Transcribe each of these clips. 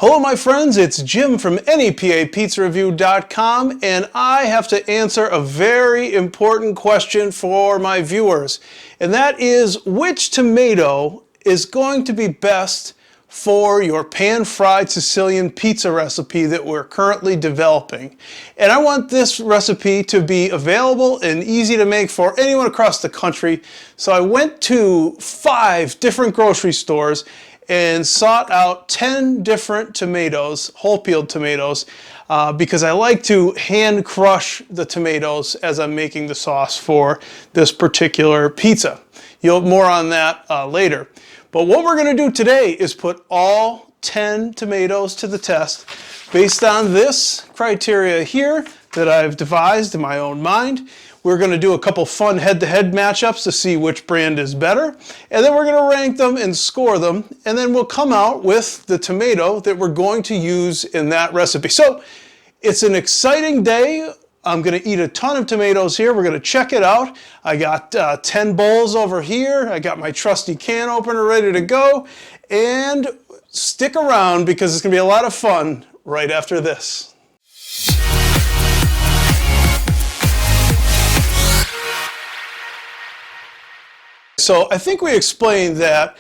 Hello my friends, it's Jim from NEPAPizzaReview.com, and I have to answer a very important question for my viewers, and that is which tomato is going to be best for your pan-fried Sicilian pizza recipe that we're currently developing. And I want this recipe to be available and easy to make for anyone across the country, so I went to 5 different grocery stores and sought out 10 different tomatoes, whole peeled tomatoes, because I like to hand crush the tomatoes as I'm making the sauce for this particular pizza. You'll have more on that later. But what we're going to do today is put all 10 tomatoes to the test based on this criteria here that I've devised in my own mind. We're going to do a couple fun head-to-head matchups to see which brand is better, and then we're going to rank them and score them, and then we'll come out with the tomato that we're going to use in that recipe. So it's an exciting day. I'm going to eat a ton of tomatoes here. We're going to check it out. I got 10 bowls over here. I got my trusty can opener ready to go, and stick around because it's going to be a lot of fun right after this. So I think we explained that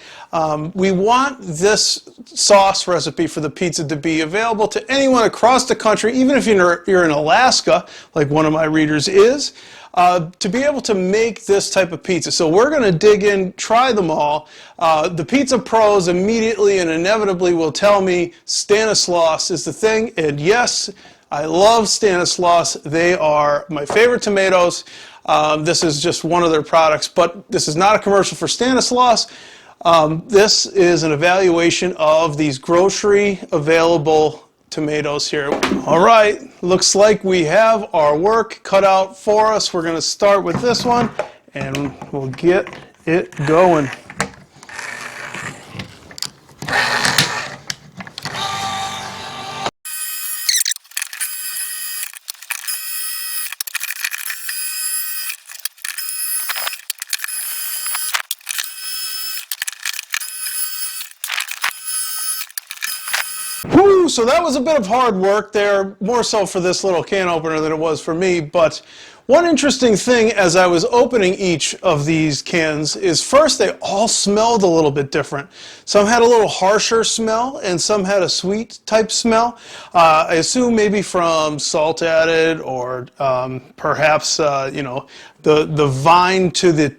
we want this sauce recipe for the pizza to be available to anyone across the country, even if you're in Alaska, like one of my readers is, to be able to make this type of pizza. So we're going to dig in, try them all. The pizza pros immediately and inevitably will tell me Stanislaus is the thing, and yes, I love Stanislaus. They are my favorite tomatoes. This is just one of their products, but this is not a commercial for Stanislaus. This is an evaluation of these grocery available tomatoes here. All right, looks like we have our work cut out for us. We're going to start with this one and we'll get it going. Whew, so that was a bit of hard work there, more so for this little can opener than it was for me. But one interesting thing as I was opening each of these cans is first they all smelled a little bit different. Some had a little harsher smell and some had a sweet type smell. I assume maybe from salt added or perhaps the vine to the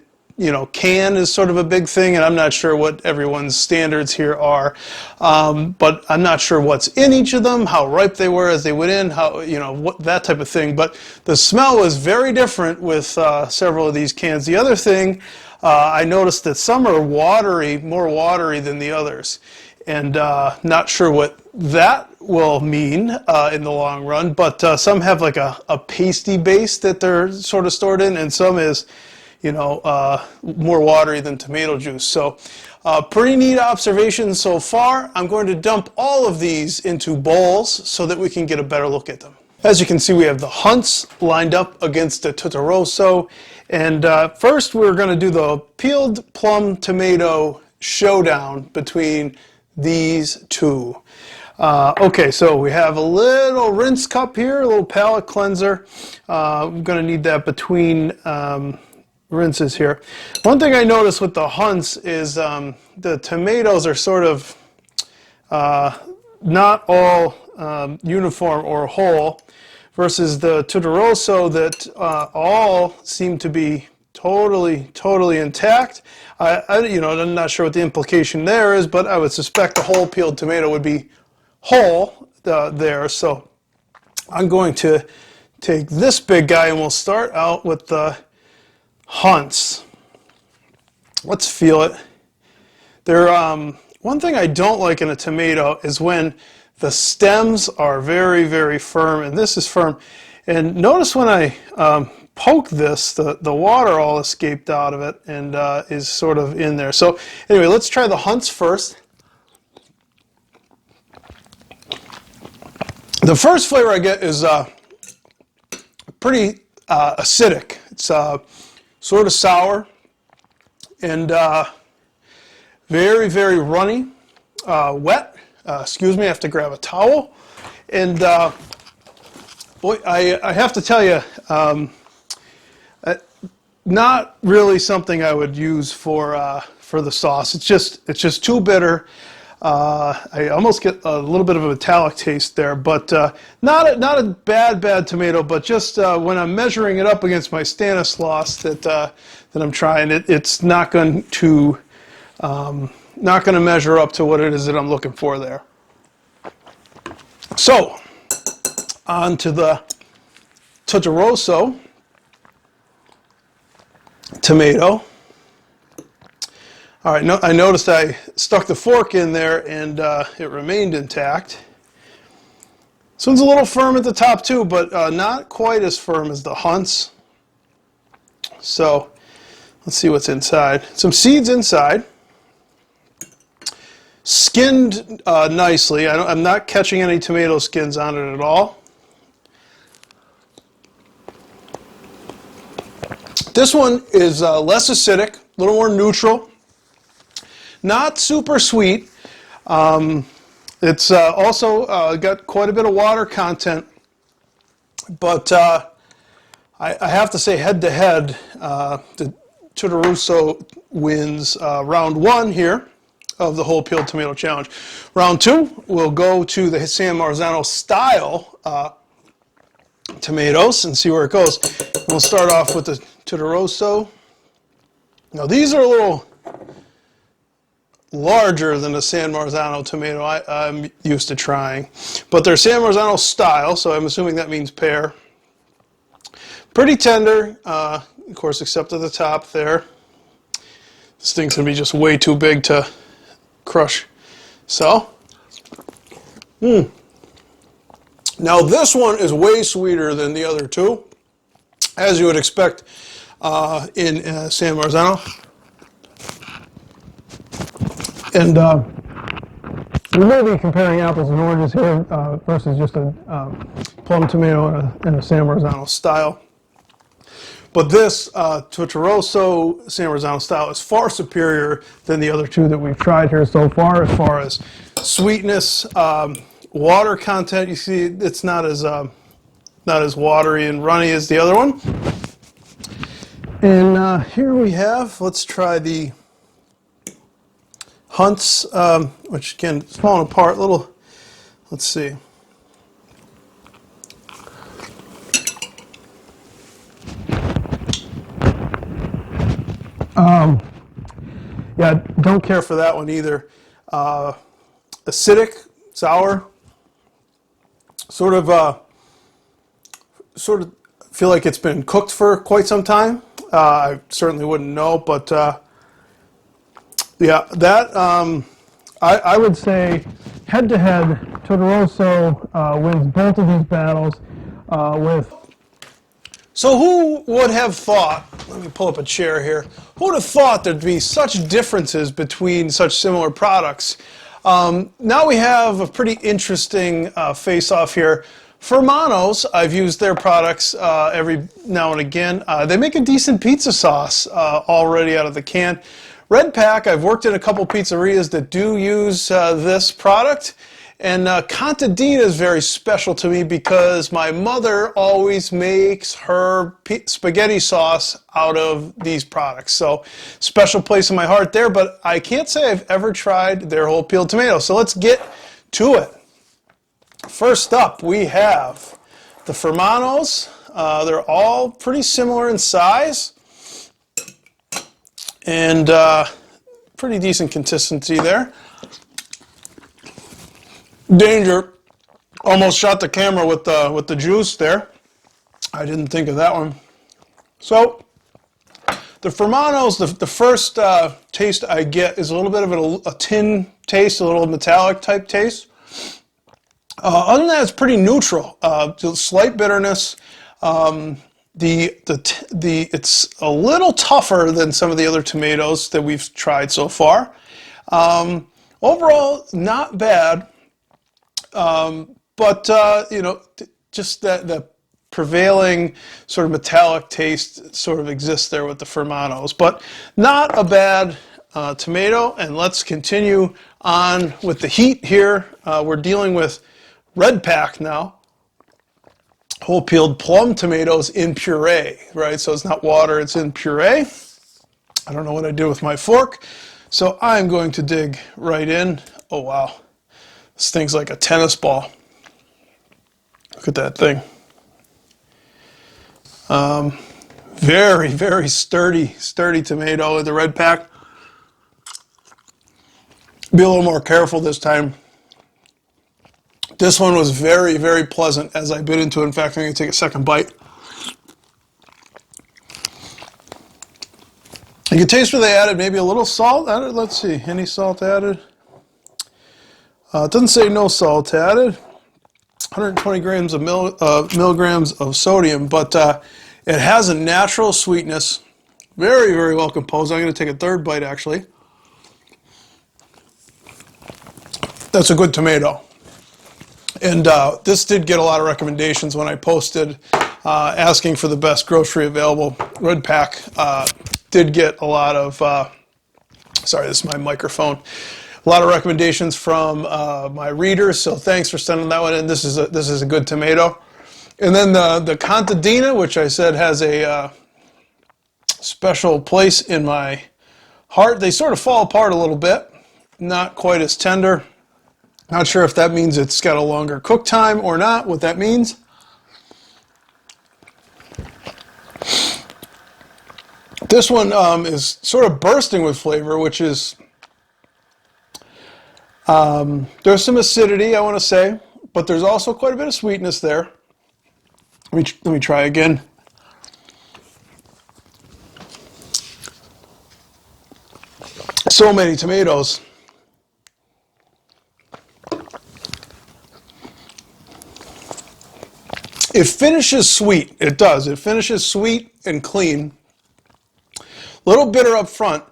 can is sort of a big thing, and I'm not sure what everyone's standards here are, but I'm not sure what's in each of them, how ripe they were as they went in, how, what, that type of thing. But the smell was very different with several of these cans. The other thing, I noticed that some are watery, more watery than the others, and not sure what that will mean in the long run, but some have like a pasty base that they're sort of stored in, and some is more watery than tomato juice. So pretty neat observation so far. I'm going to dump all of these into bowls so that we can get a better look at them. As you can see, we have the Hunts lined up against the Tutoroso. And first we're going to do the peeled plum tomato showdown between these two. Okay, so we have a little rinse cup here, a little palate cleanser. I'm going to need that between rinses here. One thing I noticed with the Hunts is the tomatoes are sort of not all uniform or whole, versus the Tutoroso that all seem to be totally intact. I'm not sure what the implication there is, but I would suspect a whole peeled tomato would be whole there. So I'm going to take this big guy and we'll start out with the Hunts. Let's feel it. One thing I don't like in a tomato is when the stems are very firm, and this is firm. And notice when I poke this, the water all escaped out of it and is sort of in there. So anyway, let's try the Hunts first. The first flavor I get is pretty acidic. It's sort of sour and very runny, wet. excuse me, I have to grab a towel. And boy, I have to tell you, not really something I would use for the sauce. It's just too bitter. I almost get a little bit of a metallic taste there, but not a bad tomato. But just when I'm measuring it up against my Stanislaus that I'm trying, it's not going to measure up to what it is that I'm looking for there. So on to the Tutoroso tomato. All right, I noticed I stuck the fork in there and it remained intact. This one's a little firm at the top too, but not quite as firm as the Hunt's. So let's see what's inside. Some seeds inside. Skinned nicely. I'm not catching any tomato skins on it at all. This one is less acidic, a little more neutral. Not super sweet. It's also got quite a bit of water content, but I have to say head-to-head, the Tutoroso wins round one here of the whole peeled tomato challenge. Round two, we'll go to the San Marzano style tomatoes and see where it goes. We'll start off with the Tutoroso. Now these are a little larger than the San Marzano tomato I'm used to trying, but they're San Marzano style, so I'm assuming that means pear. Pretty tender, of course, except at the top there. This thing's gonna be just way too big to crush. So, now this one is way sweeter than the other two, as you would expect in San Marzano. And we may be comparing apples and oranges here versus just a plum tomato in a San Marzano style. But this Tutoroso San Marzano style is far superior than the other two that we've tried here so far as sweetness, water content. You see, it's not as watery and runny as the other one. And here we have, let's try the Hunt's, which again, it's falling apart a little. Let's see. Yeah, don't care for that one either. Acidic, sour, sort of feel like it's been cooked for quite some time. I certainly wouldn't know, but yeah, that I would say head-to-head, Tutoroso wins both of these battles with. So who would have thought, let me pull up a chair here, who would have thought there'd be such differences between such similar products? Now we have a pretty interesting face-off here. Fermano's, I've used their products every now and again. They make a decent pizza sauce already out of the can. Red Pack, I've worked in a couple pizzerias that do use this product. And Contadina is very special to me because my mother always makes her spaghetti sauce out of these products. So special place in my heart there, but I can't say I've ever tried their whole peeled tomato. So let's get to it. First up, we have the Fermano's. They're all pretty similar in size and pretty decent consistency there. Danger, almost shot the camera with the juice there. I didn't think of that one. So the Fermano's, the first taste I get is a little bit of a tin taste, a little metallic type taste. Other than that, it's pretty neutral. Slight bitterness. It's a little tougher than some of the other tomatoes that we've tried so far. Overall, not bad. But you know, just that prevailing sort of metallic taste sort of exists there with the Fermano's. But not a bad tomato. And let's continue on with the heat here. We're dealing with red pack now. Whole peeled plum tomatoes in puree, right? So it's not water, it's in puree. I don't know what I did with my fork. So I'm going to dig right in. Oh, wow. This thing's like a tennis ball. Look at that thing. Very, very sturdy tomato with the red pack. Be a little more careful this time. This one was very, very pleasant as I bit into it. In fact, I'm going to take a second bite. You can taste where they added maybe a little salt added. Let's see, any salt added? It doesn't say no salt added. 120 grams of milligrams of sodium, but it has a natural sweetness. Very, very well composed. I'm going to take a third bite, actually. That's a good tomato. And this did get a lot of recommendations when I posted asking for the best grocery available. Red Pack did get a lot of, sorry, this is my microphone, a lot of recommendations from my readers, so thanks for sending that one in. This is a good tomato. And then the Contadina, which I said has a special place in my heart. They sort of fall apart a little bit, not quite as tender. Not sure if that means it's got a longer cook time or not, what that means. This one is sort of bursting with flavor, which is, there's some acidity, I want to say, but there's also quite a bit of sweetness there. Let me try again. So many tomatoes. It finishes sweet. It does. It finishes sweet and clean. A little bitter up front,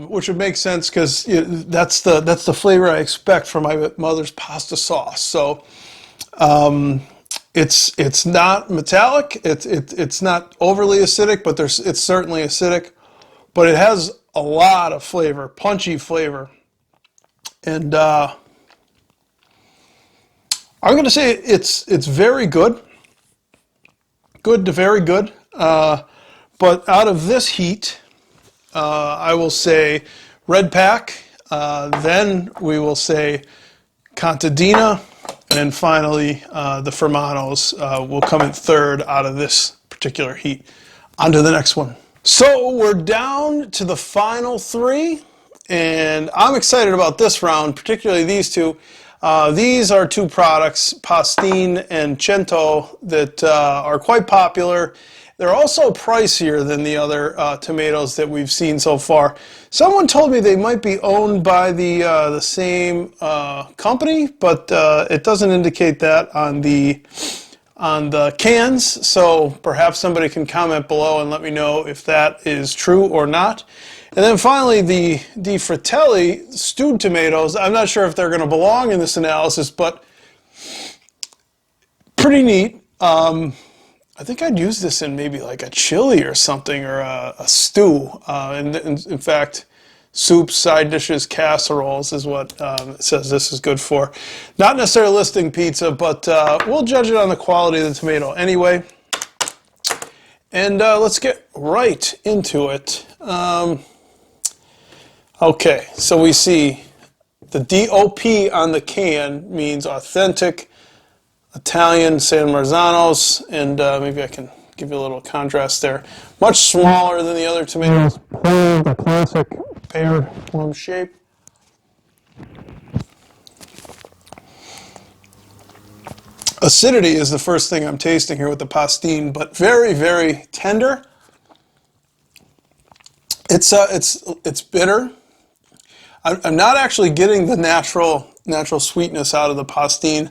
which would make sense because that's the flavor I expect from my mother's pasta sauce. So it's not metallic. It's not overly acidic, but it's certainly acidic. But it has a lot of flavor, punchy flavor, and I'm going to say it's very good. Good to very good. But out of this heat, I will say Red Pack, then we will say Contadina, and finally the Fermanos will come in third out of this particular heat. On to the next one. So we're down to the final three, and I'm excited about this round, particularly these two. These are two products, Pastine and Cento, that are quite popular. They're also pricier than the other tomatoes that we've seen so far. Someone told me they might be owned by the same company, but it doesn't indicate that on the cans. So perhaps somebody can comment below and let me know if that is true or not. And then finally, the Fratelli stewed tomatoes. I'm not sure if they're going to belong in this analysis, but pretty neat. I think I'd use this in maybe like a chili or something, or a stew. In fact, soups, side dishes, casseroles is what it says this is good for. Not necessarily listing pizza, but we'll judge it on the quality of the tomato anyway. And let's get right into it. Okay, so we see the DOP on the can means authentic Italian San Marzanos, and maybe I can give you a little contrast there. Much smaller than the other tomatoes. Plum, the classic pear plum shape. Acidity is the first thing I'm tasting here with the Pastine, but very, very tender. It's bitter. I'm not actually getting the natural sweetness out of the Pastine.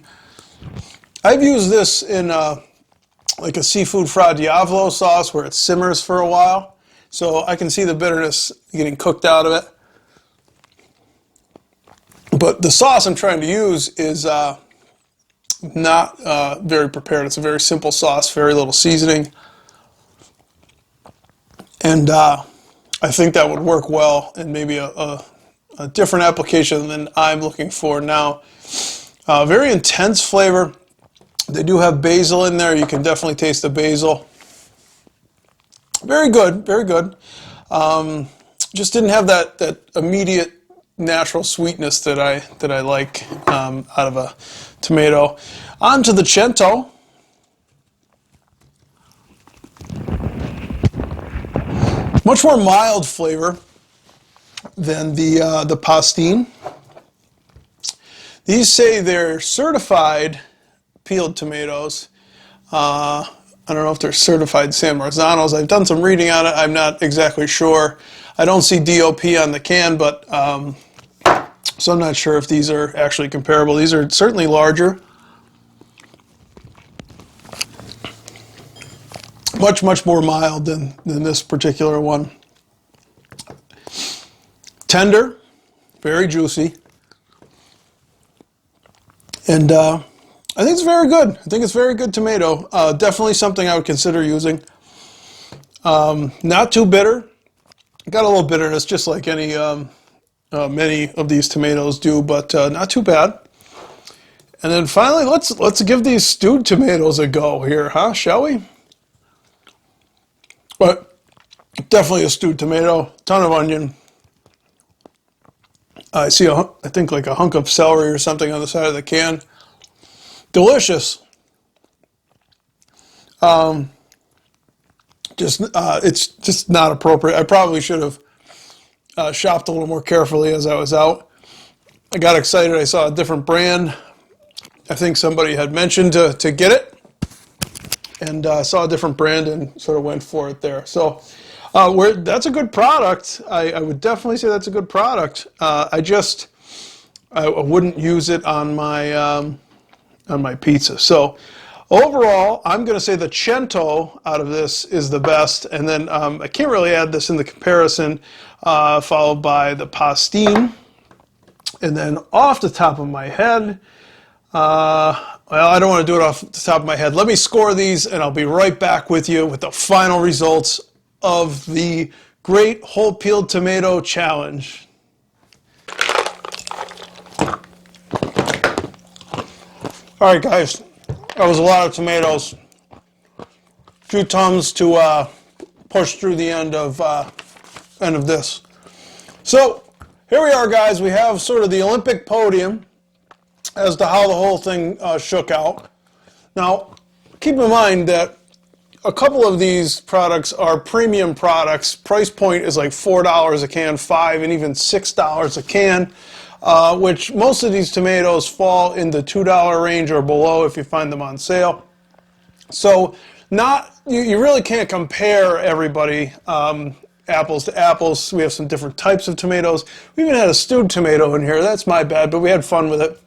I've used this in like a seafood Fra Diavolo sauce where it simmers for a while, so I can see the bitterness getting cooked out of it. But the sauce I'm trying to use is not very prepared. It's a very simple sauce, very little seasoning, and I think that would work well in maybe a a different application than I'm looking for now. Very intense flavor. They do have basil in there. You can definitely taste the basil. Very good, very good. Just didn't have that immediate natural sweetness that I like out of a tomato. On to the Cento. Much more mild flavor than the Pastine. These say they're certified peeled tomatoes. I don't know if they're certified San Marzanos. I've done some reading on it. I'm not exactly sure. I don't see DOP on the can, but so I'm not sure if these are actually comparable. These are certainly larger. Much more mild than this particular one. Tender, very juicy. And I think it's very good. I think it's very good tomato. Definitely something I would consider using. Not too bitter. Got a little bitterness, just like any many of these tomatoes do, but not too bad. And then finally, let's give these stewed tomatoes a go here, huh? Shall we? But definitely a stewed tomato. Ton of onion. I see I think like a hunk of celery or something on the side of the can. Delicious. It's just not appropriate. I probably should have shopped a little more carefully as I was out. I got excited. I saw a different brand. I think somebody had mentioned to get it, and saw a different brand and sort of went for it there. So that's a good product. I would definitely say that's a good product. I wouldn't use it on my pizza. So overall, I'm going to say the Cento out of this is the best, and then I can't really add this in the comparison, followed by the Pastine, and then off the top of my head, well, I don't want to do it off the top of my head. Let me score these, and I'll be right back with you with the final results of the Great Whole Peeled Tomato Challenge. All right, guys, that was a lot of tomatoes. A few tums to push through the end of this. So here we are, guys. We have sort of the Olympic podium as to how the whole thing shook out. Now, keep in mind that a couple of these products are premium products. Price point is like $4 a can, $5 and even $6 a can. Which most of these tomatoes fall in the $2 range or below if you find them on sale. So you really can't compare everybody apples to apples. We have some different types of tomatoes. We even had a stewed tomato in here. That's my bad, but we had fun with it.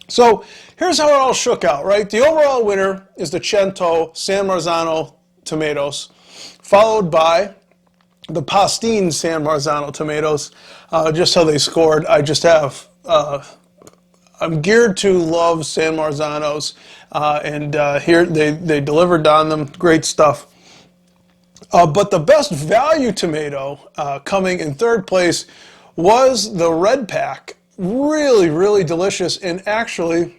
So here's how it all shook out, right? The overall winner is the Cento San Marzano tomatoes, followed by the Pastine San Marzano tomatoes. Just how they scored. I just have, I'm geared to love San Marzanos, and here they delivered on them. Great stuff. But the best value tomato coming in third place was the red pack. Really, really delicious, and actually,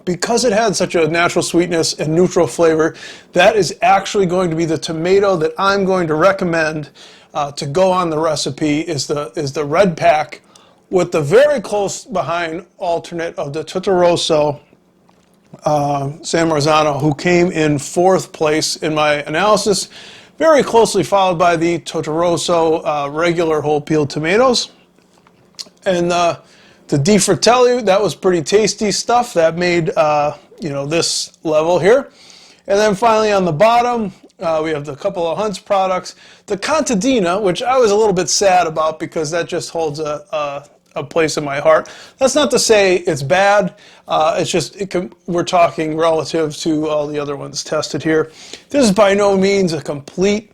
because it had such a natural sweetness and neutral flavor, that is actually going to be the tomato that I'm going to recommend to go on the recipe is the red pack, with the very close behind alternate of the Tutoroso San Marzano, who came in fourth place in my analysis, very closely followed by the Tutoroso regular whole peeled tomatoes. And the Di Fratelli, that was pretty tasty stuff. That made this level here. And then finally on the bottom, we have a couple of Hunt's products. The Contadina, which I was a little bit sad about because that just holds a place in my heart. That's not to say it's bad. It's just we're talking relative to all the other ones tested here. This is by no means a complete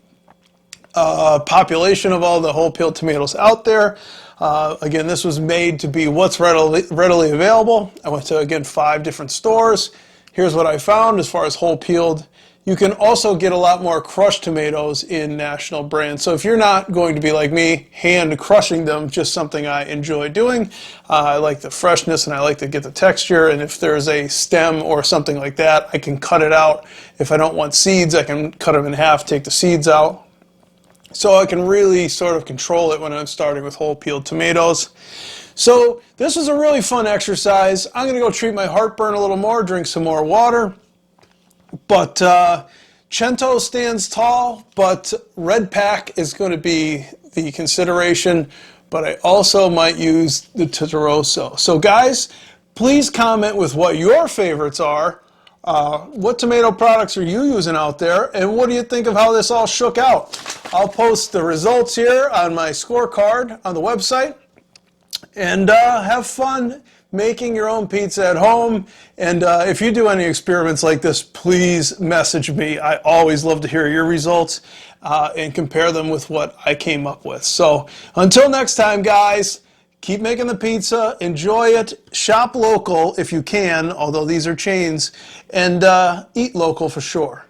population of all the whole peeled tomatoes out there. Again, this was made to be what's readily available. I went to, again, 5 different stores. Here's what I found as far as whole peeled. you can also get a lot more crushed tomatoes in national brands. So if you're not going to be like me, hand crushing them, just something I enjoy doing. I like the freshness and I like to get the texture, and if there's a stem or something like that, I can cut it out. If I don't want seeds, I can cut them in half, take the seeds out. So I can really sort of control it when I'm starting with whole peeled tomatoes. So this was a really fun exercise. I'm going to go treat my heartburn a little more, drink some more water. But Cento stands tall, but red pack is going to be the consideration, but I also might use the Testarossa. So guys, please comment with what your favorites are. What tomato products are you using out there, and what do you think of how this all shook out? I'll post the results here on my scorecard on the website, and have fun making your own pizza at home. And if you do any experiments like this, please message me. I always love to hear your results and compare them with what I came up with. So until next time, guys, keep making the pizza, enjoy it, shop local if you can, although these are chains, and eat local for sure.